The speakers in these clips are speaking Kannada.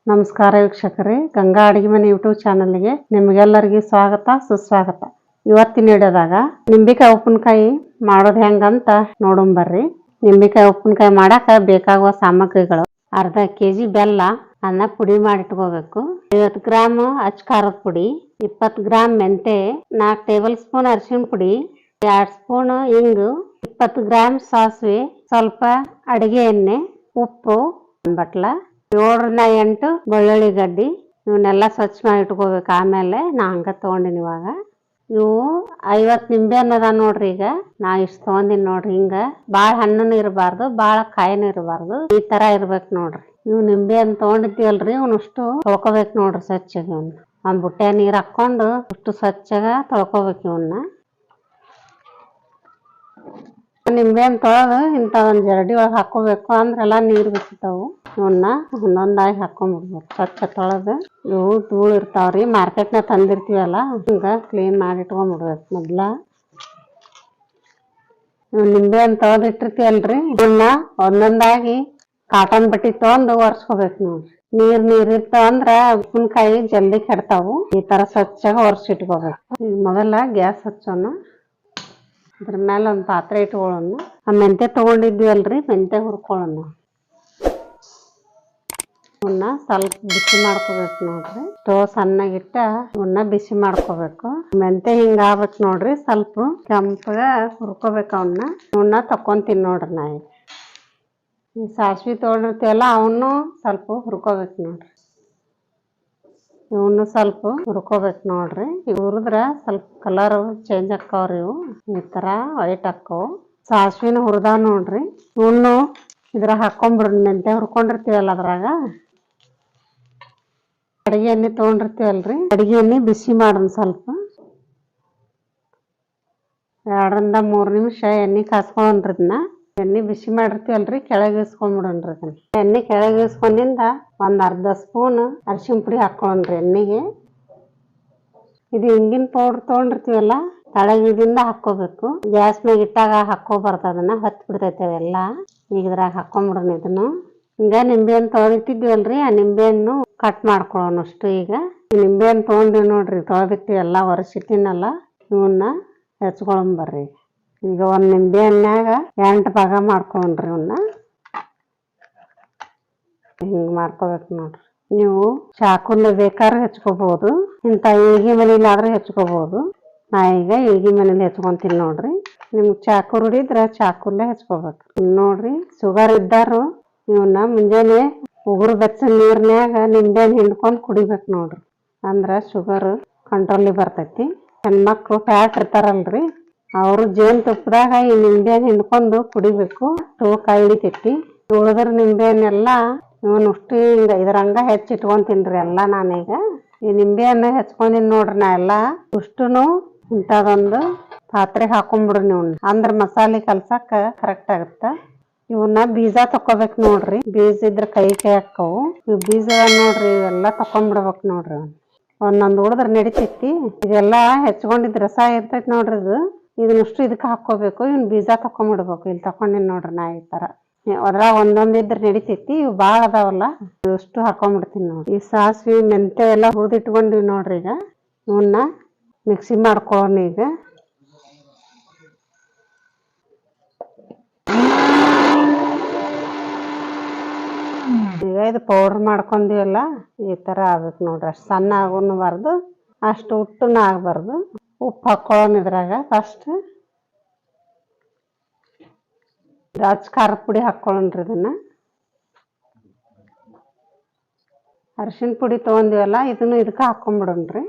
ನಮಸ್ಕಾರ ವೀಕ್ಷಕರೇ, ಗಂಗಾ ಅಡಿಗೆ ಮನೆ ಯೂಟ್ಯೂಬ್ ಚಾನಲ್ಗೆ ನಿಮಗೆಲ್ಲರಿಗೂ ಸ್ವಾಗತ ಸುಸ್ವಾಗತ. ಇವತ್ತಿನ ವಿಡಿಯೋದಾಗ ನಿಂಬೆಕಾಯಿ ಉಪ್ಪಿನಕಾಯಿ ಮಾಡೋದು ಹೆಂಗಂತ ನೋಡೋಣ ಬರ್ರಿ. ನಿಂಬೆಕಾಯಿ ಉಪ್ಪಿನಕಾಯಿ ಮಾಡಾಕ ಬೇಕಾಗುವ ಸಾಮಗ್ರಿಗಳು: ಅರ್ಧ ಕೆಜಿ ಬೆಲ್ಲ, ಅನ್ನ ಪುಡಿ ಮಾಡಿಟ್ಕೋಬೇಕು, 50 ಗ್ರಾಮ್ ಅಚ್ಚ ಖಾರದ ಪುಡಿ, 20 ಗ್ರಾಮ್ ಮೆಂತೆ, 4 ಟೇಬಲ್ ಸ್ಪೂನ್ ಅರಿಶಿಣ ಪುಡಿ, 2 ಸ್ಪೂನ್ ಇಂಗು, 20 ಗ್ರಾಮ್ ಸಾಸಿವೆ, ಸ್ವಲ್ಪ ಅಡಿಗೆ ಎಣ್ಣೆ, ಉಪ್ಪು, ಬಟ್ಲ, 7-8 ಬೆಳ್ಳುಳ್ಳಿ ಗಡ್ಡಿ. ಇವನ್ನೆಲ್ಲ ಸ್ವಚ್ಛ ಮಾಡಿ ಇಟ್ಕೋಬೇಕು. ಆಮೇಲೆ ನಾ ಹಂಗ ತಗೊಂಡಿನಿ. ಇವಾಗ ಇವು 50 ನಿಂಬೆ ಹಣ್ಣದ ನೋಡ್ರಿ. ಈಗ ನಾ ಇಷ್ಟು ತಗೊಂಡಿನಿ ನೋಡ್ರಿ. ಹಿಂಗ ಬಾಳ ಹಣ್ಣನ್ನು ಇರಬಾರ್ದು, ಬಾಳ ಕಾಯಿನೂ ಇರಬಾರ್ದು, ಈ ತರ ಇರ್ಬೇಕು ನೋಡ್ರಿ. ಇವ್ ನಿಂಬೆ ಹಣ್ಣು ತಗೊಂಡಿದ್ದೀವಲ್ರಿ, ಇವನಷ್ಟು ತೊಳ್ಕೊಬೇಕು ನೋಡ್ರಿ ಸ್ವಚ್ಛಗೆ. ಇವನ್ನ ಒಂದ್ ಬುಟ್ಟೆ ನೀರ್ ಹಾಕೊಂಡು ಅಷ್ಟು ಸ್ವಚ್ಛಗ ತೊಳ್ಕೊಬೇಕು. ಇವನ್ನ ನಿಂಬೆ ಹಣ್ಣು ತೊಳೆದು ಇಂಥ ಒಂದ್ ಜರಡಿ ಒಳಗೆ ಹಾಕೋಬೇಕು. ಅಂದ್ರೆಲ್ಲ ನೀರು ಬಿಡ್ತಾವು. ಇವನ್ನ ಒಂದೊಂದಾಗಿ ಹಾಕೊಂಡ್ಬಿಡ್ಬೇಕು ಸ್ವಚ್ಛ ತೊಳೆದು. ಇವು ಧೂಳು ಇರ್ತಾವ್ರಿ, ಮಾರ್ಕೆಟ್ನಾಗ ತಂದಿರ್ತೀವಲ್ಲ, ಹಿಂಗ ಕ್ಲೀನ್ ಮಾಡಿ ಇಟ್ಕೊಂಡ್ಬಿಡ್ಬೇಕು ಮೊದ್ಲ. ಇವ್ ನಿಂಬೆ ಹಣ್ಣು ತೊಳೆದಿಟ್ಟಿರ್ತೀವಲ್ರಿ, ಇವನ್ನ ಒಂದೊಂದಾಗಿ ಕಾಟನ್ ಬಟ್ಟೆ ತೊಗೊಂಡು ಒರೆಸ್ಕೋಬೇಕು ನೋಡ್ರಿ. ನೀರ್ ಇರ್ತಾವಂದ್ರ ಉಪ್ಪಿನಕಾಯಿ ಜಲ್ದಿ ಕೆಡ್ತಾವು. ಈ ತರ ಸ್ವಚ್ಛಗ ಒರೆಸಿಟ್ಕೋಬೇಕು. ಈಗ ಮೊದಲ ಗ್ಯಾಸ್ ಹಚ್ಚೋಣ. ಅದ್ರ ಮೇಲೆ ಒಂದ್ ಪಾತ್ರೆ ಇಟ್ಕೊಳ್ಳೋಣ. ಆ ಮೆಂತೆ ತಗೊಂಡಿದ್ವಿ, ಮೆಂತೆ ಹುರ್ಕೊಳ್ಳೋಣ. ಇವನ್ನ ಸ್ವಲ್ಪ ಬಿಸಿ ಮಾಡ್ಕೋಬೇಕು ನೋಡ್ರಿ. ಸ್ಟವ್ ಸಣ್ಣಗಿಟ್ಟ ಇವನ್ನ ಬಿಸಿ ಮಾಡ್ಕೋಬೇಕು. ಮೆಂತೆ ಹಿಂಗ ಆಗ್ಬೇಕು ನೋಡ್ರಿ. ಸ್ವಲ್ಪ ಕೆಂಪಗ ಹುರ್ಕೋಬೇಕು. ಇವನ್ನ ತಕೊಂತೀನಿ ನೋಡ್ರಿ. ನಾ ಈ ಸಾಸಿವೆ ತೊಗೊಂಡಿರ್ತೀವಲ್ಲ, ಅವನು ಸ್ವಲ್ಪ ಹುರ್ಕೋಬೇಕು ನೋಡ್ರಿ. ಇವನು ಸ್ವಲ್ಪ ಹುರ್ಕೋಬೇಕು ನೋಡ್ರಿ. ಈಗ ಹುರಿದ್ರ ಸ್ವಲ್ಪ ಕಲರ್ ಚೇಂಜ್ ಆಕ್ಕವ್ರಿ. ಇವು ಈ ತರ ವೈಟ್ ಆಕ್ಕವು. ಸಾಸಿವೆನ ಹುರಿದಾವ್ ನೋಡ್ರಿ. ಇವನು ಇದ್ರಾಗ ಹಾಕೊಂಡ್ಬಿಡ್ರಿ. ಮೆಂತೆ ಹುರ್ಕೊಂಡಿರ್ತೀವಲ್ಲ ಅದ್ರಾಗ ಅಡಿಗೆ ಎಣ್ಣೆ ತಗೊಂಡಿರ್ತೀವಲ್ರಿ, ಅಡಿಗೆ ಎಣ್ಣೆ ಬಿಸಿ ಮಾಡೋಣ. ಸ್ವಲ್ಪ 2-3 ನಿಮಿಷ ಎಣ್ಣೆ ಕಾಸ್ಕೊಂಡ್ರಿ. ಇದನ್ನ ಎಣ್ಣೆ ಬಿಸಿ ಮಾಡಿರ್ತೀವಲ್ರಿ, ಕೆಳಗೆ ಇಸ್ಕೊಂಡ್ಬಿಡೋಣ್ರಿ. ಅದನ್ನ ಎಣ್ಣೆ ಕೆಳಗೆ ಇಸ್ಕೊಂಡಿಂದ ಒಂದ್ ಅರ್ಧ ಸ್ಪೂನ್ ಅರಿಶಿಣ ಪುಡಿ ಹಾಕೊಂಡ್ರಿ ಎಣ್ಣೆಗೆ. ಇದು ಹಿಂಗಿನ ಪೌಡರ್ ತಗೊಂಡಿರ್ತೀವಲ್ಲ, ತಳಗಿದಿಂದ ಹಾಕೋಬೇಕು. ಗ್ಯಾಸ್ ಮ್ಯಾಗ ಇಟ್ಟಾಗ ಹಾಕೋಬಾರ್ದು, ಅದನ್ನ ಹತ್ ಬಿಡ್ತೈತೆ ಅವೆಲ್ಲ. ಈಗ ಇದ್ರಾಗ ಹಾಕೊಂಡ್ಬಿಡೋಣ ಇದನ್ನು. ಈಗ ನಿಂಬೆ ಹಣ್ಣು ತೊಳೆದಿಟ್ಟಿದ್ವಲ್ರಿ, ಆ ನಿಂಬೆ ಹಣ್ಣು ಕಟ್ ಮಾಡ್ಕೊಳ್ಳೋಣ ಅಷ್ಟು. ಈಗ ನಿಂಬೆ ಹಣ್ಣು ತೊಗೊಂಡಿವಿ ನೋಡ್ರಿ, ತೊಳೆದಿಟ್ಟಿವೆಲ್ಲ ಒರೆಸಿಟ್ಟಿನಲ್ಲ, ಇವನ್ನ ಹೆಚ್ಕೊಳಂಬರ್ರಿ. ಈಗ ಒಂದ್ ನಿಂಬೆ ಹಣ್ಣಾಗ 8 ಭಾಗ ಮಾಡ್ಕೊಂಡ್ರಿ. ಇವನ್ನ ಹಿಂಗ್ ಮಾಡ್ಕೋಬೇಕು ನೋಡ್ರಿ. ನೀವು ಚಾಕುಲ್ ಬೇಕಾದ್ರೆ ಹೆಚ್ಕೋಬಹುದು, ಇಂಥ ಏಳ್ಗಿ ಮನೇಲಾದ್ರೆ ಹೆಚ್ಕೋಬಹುದು. ನಾ ಈಗ ಏಳ್ಗಿ ಮನೇಲಿ ಹೆಚ್ಕೊಂತೀನಿ ನೋಡ್ರಿ. ನಿಮ್ಗೆ ಚಾಕು ರೂಢಿದ್ರ ಚಾಕುಲ್ಲೇ ಹೆಚ್ಕೋಬೇಕು ನೋಡ್ರಿ. ಶುಗರ್ ಇದ್ದಾರು ಇವನ್ನ ಮುಂಜಾನೆ ಉಗುರು ಬೆಚ್ಚ ನೀರ್ನ್ಯಾಗ ನಿಂಬೆ ಹಣ್ಣು ಹಿಂಡ್ಕೊಂಡ್ ಕುಡಿಬೇಕು ನೋಡ್ರಿ. ಅಂದ್ರ ಶುಗರ್ ಕಂಟ್ರೋಲಿಗೆ ಬರ್ತೈತಿ. ಹೆಣ್ಮಕ್ಳು ಫ್ಯಾಟ್ ಇರ್ತಾರಲ್ರಿ, ಅವ್ರು ಜೇನ್ ತುಪ್ಪದಾಗ ಈ ನಿಂಬೆ ಹಣ್ಣು ಹಿಂಡ್ಕೊಂಡು ಕುಡಿಬೇಕು. ತೂಕ ಇಳಿತೈತಿ. ಉಳಿದ್ರ ನಿಂಬೆ ಹಣ್ಣೆಲ್ಲಾ ಇವನಷ್ಟು ಹಿಂಗ ಇದ್ರಂಗ ಹೆಚ್ಚಿಟ್ಕೊಂತೀನ್ರಿ ಎಲ್ಲ. ನಾನೀಗ ಈ ನಿಂಬೆ ಹಣ್ಣು ಹೆಚ್ಕೊಂಡಿನ್ ನೋಡ್ರಿ. ನಾ ಎಲ್ಲಾ ಉಷ್ಟುನು ಇಂಥದೊಂದು ಪಾತ್ರೆ ಹಾಕೊಂಡ್ಬಿಡ್ರಿ ನೀವು. ಅಂದ್ರ ಮಸಾಲೆ ಕಲ್ಸಕ್ಕ ಕರೆಕ್ಟ್ ಆಗತ್ತ. ಇವನ್ನ ಬೀಜ ತಕೋಬೇಕು ನೋಡ್ರಿ. ಬೀಜ ಇದ್ರ ಕೈ ಹಾಕವು. ಇವ್ ಬೀಜ ನೋಡ್ರಿ, ಇವೆಲ್ಲಾ ತಕೊಂಡ್ಬಿಡ್ಬೇಕು ನೋಡ್ರಿ. ಒಂದೊಂದ್ ಉಳಿದ್ರ ನಡಿತೈತಿ. ಇದೆಲ್ಲಾ ಹೆಚ್ಕೊಂಡಿದ್ ರಸ ಇರ್ತೈತಿ ನೋಡ್ರಿ. ಇದನ್ನಷ್ಟು ಇದಕ್ಕೆ ಹಾಕೋಬೇಕು. ಇವ್ನ ಬೀಜ ತಕೊಂಡ್ಬಿಡ್ಬೇಕು. ಇಲ್ಲಿ ತಕೊಂಡಿನ್ ನೋಡ್ರಿ ನಾ ಈ ತರ. ಅದ್ರಾಗ ಒಂದೊಂದ್ ಇದ್ರ ನಡಿತೈತಿ. ಇವ್ ಬಾಳ ಅದಾವಲ್ಲ, ಇಷ್ಟು ಹಾಕೊಂಡ್ಬಿಡ್ತೀನಿ ನೋಡ್ರಿ. ಈ ಸಾಸಿವೆ ಮೆಂತೆ ಎಲ್ಲಾ ಹುರಿದಿಟ್ಕೊಂಡಿವಿ ನೋಡ್ರಿ. ಈಗ ಇವನ್ನ ಮಿಕ್ಸಿ ಮಾಡ್ಕೊಳ್ಳೋಣ. ಈಗ ಇದು ಪೌಡರ್ ಮಾಡ್ಕೊಂಡಿವಲ್ಲ, ಈ ತರ ಆಗ್ಬೇಕು ನೋಡ್ರಿ. ಅಷ್ಟು ಸಣ್ಣ ಆಗೋನ್ಬಾರ್ದು, ಅಷ್ಟು ಉಟ್ಟುನ ಆಗ್ಬಾರ್ದು. ಉಪ್ಪು ಹಾಕೊಳ್ಳೋಣ ಇದ್ರಾಗ. ಫಸ್ಟ್ ಅಚ್ಚ ಖಾರದ ಪುಡಿ ಹಾಕೊಳ್ಳೋಣ್ರಿ. ಇದನ್ನ ಅರಿಶಿಣ ಪುಡಿ ತಗೊಂಡಿವಲ್ಲ, ಇದನ್ನು ಇದಕ್ಕೆ ಹಾಕೊಂಡ್ಬಿಡೋಣ್ರಿ.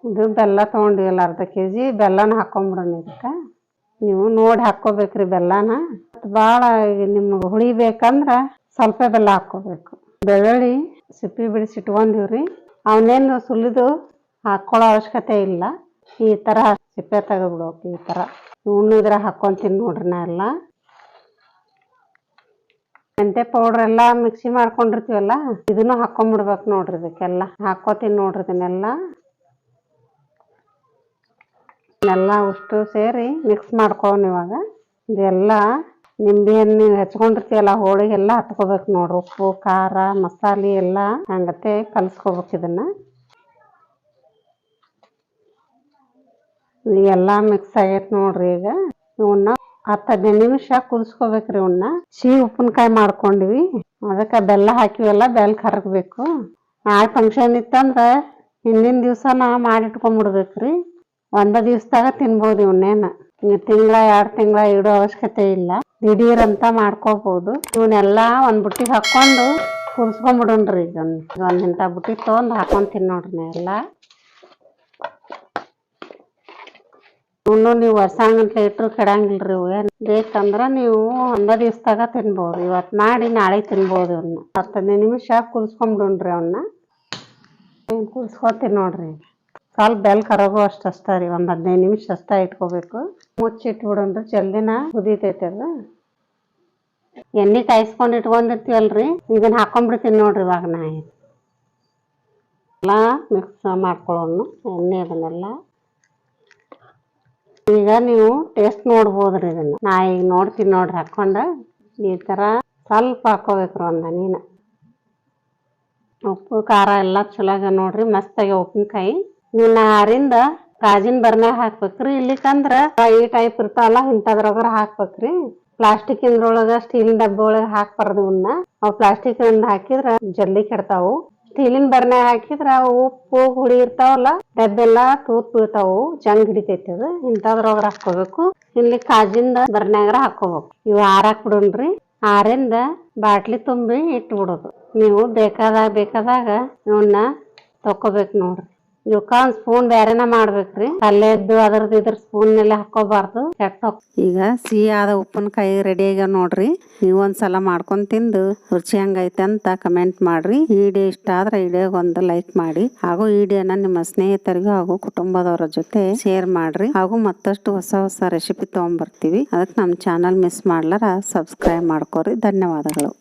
ಇದು ಬೆಲ್ಲ ತಗೊಂಡಿವಲ್ಲ, ಅರ್ಧ ಕೆಜಿ ಬೆಲ್ಲನ ಹಾಕೊಂಡ್ಬಿಡೋಣ ಇದಕ್ಕೆ. ನೀವು ನೋಡಿ ಹಾಕೋಬೇಕ್ರಿ ಬೆಲ್ಲನ. ಭಾಳ ನಿಮ್ಗೆ ಹುಳಿ ಬೇಕಂದ್ರ ಸ್ವಲ್ಪ ಬೆಲ್ಲ ಹಾಕೋಬೇಕು. ಬೆಳ್ಳುಳ್ಳಿ ಸಿಪ್ಪಿ ಬಿಡಿಸಿ ಇಟ್ಕೊಂಡಿವ್ರಿ, ಅವನೇನು ಸುಲಿದು ಹಾಕೊಳ್ಳೋ ಅವಶ್ಯಕತೆ ಇಲ್ಲ. ಈ ತರ ಸಿಪ್ಪೆ ತೆಗೆದ್ಬಿಡ್ಬೇಕು. ಈ ತರ ಇವನು ಇದ್ರ ಹಾಕೊಂತೀನಿ ನೋಡ್ರಿ. ನಾ ಎಲ್ಲ ಮೆಂತೆ ಪೌಡರ್ ಎಲ್ಲಾ ಮಿಕ್ಸಿ ಮಾಡ್ಕೊಂಡಿರ್ತೀವಲ್ಲ, ಇದನ್ನು ಹಾಕೊಂಡ್ಬಿಡ್ಬೇಕು ನೋಡ್ರಿ. ಇದಕ್ಕೆಲ್ಲ ಹಾಕೋತೀನಿ ನೋಡ್ರಿ. ಇದನ್ನೆಲ್ಲ ಉಷ್ಟು ಸೇರಿ ಮಿಕ್ಸ್ ಮಾಡ್ಕೊಳ್ಳೋಣ. ಇವಾಗ ಇದೆಲ್ಲ ನಿಂಬೆ ಹಣ್ಣು ಹೆಚ್ಕೊಂಡಿರ್ತೀವಲ್ಲ ಹೋಳಿಗೆಲ್ಲ ಹತ್ಕೋಬೇಕು ನೋಡ್ರಿ. ಉಪ್ಪು ಖಾರ ಮಸಾಲೆ ಎಲ್ಲ ಹಂಗತೆ ಕಲ್ಸ್ಕೋಬೇಕು. ಇದನ್ನ ಎಲ್ಲ ಮಿಕ್ಸ್ ಆಗೈತೆ ನೋಡ್ರಿ. ಈಗ ಇವನ್ನ 10-15 ನಿಮಿಷ ಕುದಿಸ್ಕೋಬೇಕ್ರಿ. ಇವನ್ನ ಸಿಹಿ ಉಪ್ಪಿನಕಾಯಿ ಮಾಡ್ಕೊಂಡಿವಿ, ಅದಕ್ಕೆ ಬೆಲ್ಲ ಹಾಕಿವೆಲ್ಲ ಬೆಲ್ಲ ಕರಗಬೇಕು. ನಾಳೆ ಫಂಕ್ಷನ್ ಇತ್ತಂದ್ರ ಹಿಂದಿನ ದಿವ್ಸನ ಮಾಡಿಟ್ಕೊಂಡ್ಬಿಡ್ಬೇಕ್ರಿ. ಒಂದ ದಿವ್ಸದಾಗ ತಿನ್ಬೋದು. ಇವನ್ನೇನ ತಿಂಗಳ 2 ತಿಂಗಳ ಇಡೋ ಅವಶ್ಯಕತೆ ಇಲ್ಲ. ದಿಢೀರಂತ ಮಾಡ್ಕೋಬಹುದು. ಇವನ್ನೆಲ್ಲಾ ಒಂದ್ ಬುಟ್ಟಿಗೆ ಹಾಕೊಂಡು ಕುದಿಸ್ಕೊಂಡ್ಬಿಡೋಣ್ರಿ. ಈಗ ಒಂದಿಂತ ಬುಟ್ಟಿ ತೊಗೊಂಡ್ ಹಾಕೊಂತೀನಿ ನೋಡ್ರಿ. ಎಲ್ಲ ಇನ್ನು ನೀವು ವರ್ಷಾಂಗಂಟ್ಲೆ ಇಟ್ರು ಕೆಡಂಗಿಲ್ರಿ. ಇವು ಏನ್ ಬೇಕಂದ್ರ ನೀವು ಒಂದ ದಿವ್ಸದಾಗ ತಿನ್ಬೋದು. ಇವತ್ ಮಾಡಿ ನಾಳೆ ತಿನ್ಬೋದು. ಇವನ್ನ 10-15 ನಿಮಿಷ ಕುದಿಸ್ಕೊಂಡ್ಬಿಡೋಣ್ರಿ. ಅವನ್ನ ಕುದಿಸ್ಕೊತೀನಿ ನೋಡ್ರಿ. ಸ್ವಲ್ಪ ಬೆಲ್ಲ ಕರಗೋ ಅಷ್ಟ ರೀ. ಒಂದ್ 15 ನಿಮಿಷ ಅಷ್ಟ ಇಟ್ಕೋಬೇಕು. ಮುಚ್ಚಿಟ್ಬಿಡೋಣ್ರಿ. ಜಲ್ದಿನ ಕುದೀತೈತೆ ಅದು. ಎಣ್ಣೆ ಕಾಯಿಸ್ಕೊಂಡ್ ಇಟ್ಕೊಂಡಿರ್ತೀವಲ್ರಿ, ಇದನ್ನ ಹಾಕೊಂಡ್ಬಿಡ್ತೀನಿ ನೋಡ್ರಿ. ಇವಾಗ ನಾ ಎಲ್ಲ ಮಿಕ್ಸ್ ಮಾಡ್ಕೊಳ್ಳೋಣ ಎಣ್ಣೆ ಅದನ್ನೆಲ್ಲ. ಈಗ ನೀವು ಟೇಸ್ಟ್ ನೋಡ್ಬೋದ್ರಿ. ಇದನ್ನ ನಾ ಈಗ ನೋಡ್ತೀನಿ ನೋಡ್ರಿ. ಹಾಕೊಂಡ ಈ ತರ ಸ್ವಲ್ಪ ಹಾಕೋಬೇಕ್ರಿ. ಒಂದ್ ಹನಿನ ಉಪ್ಪು ಖಾರ ಎಲ್ಲ ಚಲೋಗ ನೋಡ್ರಿ. ಮಸ್ತಾಗಿ ಉಪ್ಪಿನಕಾಯಿ ಇವನ್ನ ಆರಿಂದ ಗಾಜಿನ ಬರ್ನ್ಯಾಗ ಹಾಕ್ಬೇಕ್ರಿ. ಇಲ್ಲಿಕಂದ್ರ ಈ ಟೈಪ್ ಇರ್ತಾವಲ್ಲ ಇಂಥದ್ರೊಳಗ ಹಾಕ್ಬೇಕ್ರಿ. ಪ್ಲಾಸ್ಟಿಕ್ ಇಂದ್ರೊಳಗ ಸ್ಟೀಲಿನ ಡಬ್ಬ ಒಳಗ ಹಾಕ್ಬಾರ್ದು. ಇವನ್ನ ಅವ್ ಪ್ಲಾಸ್ಟಿಕ್ ಇಂದ ಹಾಕಿದ್ರ ಜಲ್ದಿ ಕೆಡ್ತಾವು. ಸ್ಟೀಲಿನ ಬರ್ನ್ಯಾಗ ಹಾಕಿದ್ರ ಉಪ್ಪು ಹುಳಿ ಇರ್ತಾವಲ್ಲ ಡಬ್ಬೆಲ್ಲ ತೂತ್ ಬೀಳ್ತಾವು, ಜಂಗ್ ಹಿಡಿತೈತಿ. ಅದು ಇಂಥದ್ರೊಳಗ ಹಾಕೋಬೇಕು. ಇಲ್ಲಿ ಕಾಜಿಂದ ಬರ್ನ್ಯಾಗ್ರ ಹಾಕೋಬೇಕು. ಇವ್ ಆರಾಕ್ ಬಿಡೋಣ್ರಿ. ಆರಿಂದ ಬಾಟ್ಲಿ ತುಂಬಿ ಇಟ್ಬಿಡೋದು. ನೀವು ಬೇಕಾದಾಗ ಇವನ್ನ ತಕೋಬೇಕು ನೋಡ್ರಿ. ಇವಕ್ಕ ಒಂದ್ ಸ್ಪೂನ್ ಬ್ಯಾರೆನ ಮಾಡ್ಬೇಕ್ರಿ. ಅಲ್ಲೇದ್ದು ಇದ್ರ ಸ್ಪೂನ್ ಮೇಲೆ ಹಾಕೋಬಾರ್ದು, ಕೆಟ್ಟ. ಈಗ ಸಿಹಿ ಆದ ಉಪ್ಪಿನಕಾಯಿ ರೆಡಿ ಆಗ್ಯಾವ ನೋಡ್ರಿ. ನೀವು ಒಂದ್ಸಲ ಮಾಡ್ಕೊಂಡ್ ತಿಂದು ರುಚಿ ಹಂಗೈತೆ ಅಂತ ಕಮೆಂಟ್ ಮಾಡ್ರಿ. ಈ ವಿಡಿಯೋ ಇಷ್ಟ ಆದ್ರೆ ವಿಡಿಯೋಗೆ ಒಂದು ಲೈಕ್ ಮಾಡಿ, ಹಾಗೂ ಈ ವಿಡಿಯೋನ ನಿಮ್ಮ ಸ್ನೇಹಿತರಿಗೂ ಹಾಗೂ ಕುಟುಂಬದವರ ಜೊತೆ ಶೇರ್ ಮಾಡ್ರಿ. ಹಾಗೂ ಮತ್ತಷ್ಟು ಹೊಸ ರೆಸಿಪಿ ತಗೊಂಡ್ಬರ್ತೀವಿ. ಅದಕ್ಕೆ ನಮ್ಮ ಚಾನಲ್ ಮಿಸ್ ಮಾಡ್ಲಾರ ಸಬ್ಸ್ಕ್ರೈಬ್ ಮಾಡ್ಕೋರಿ. ಧನ್ಯವಾದಗಳು.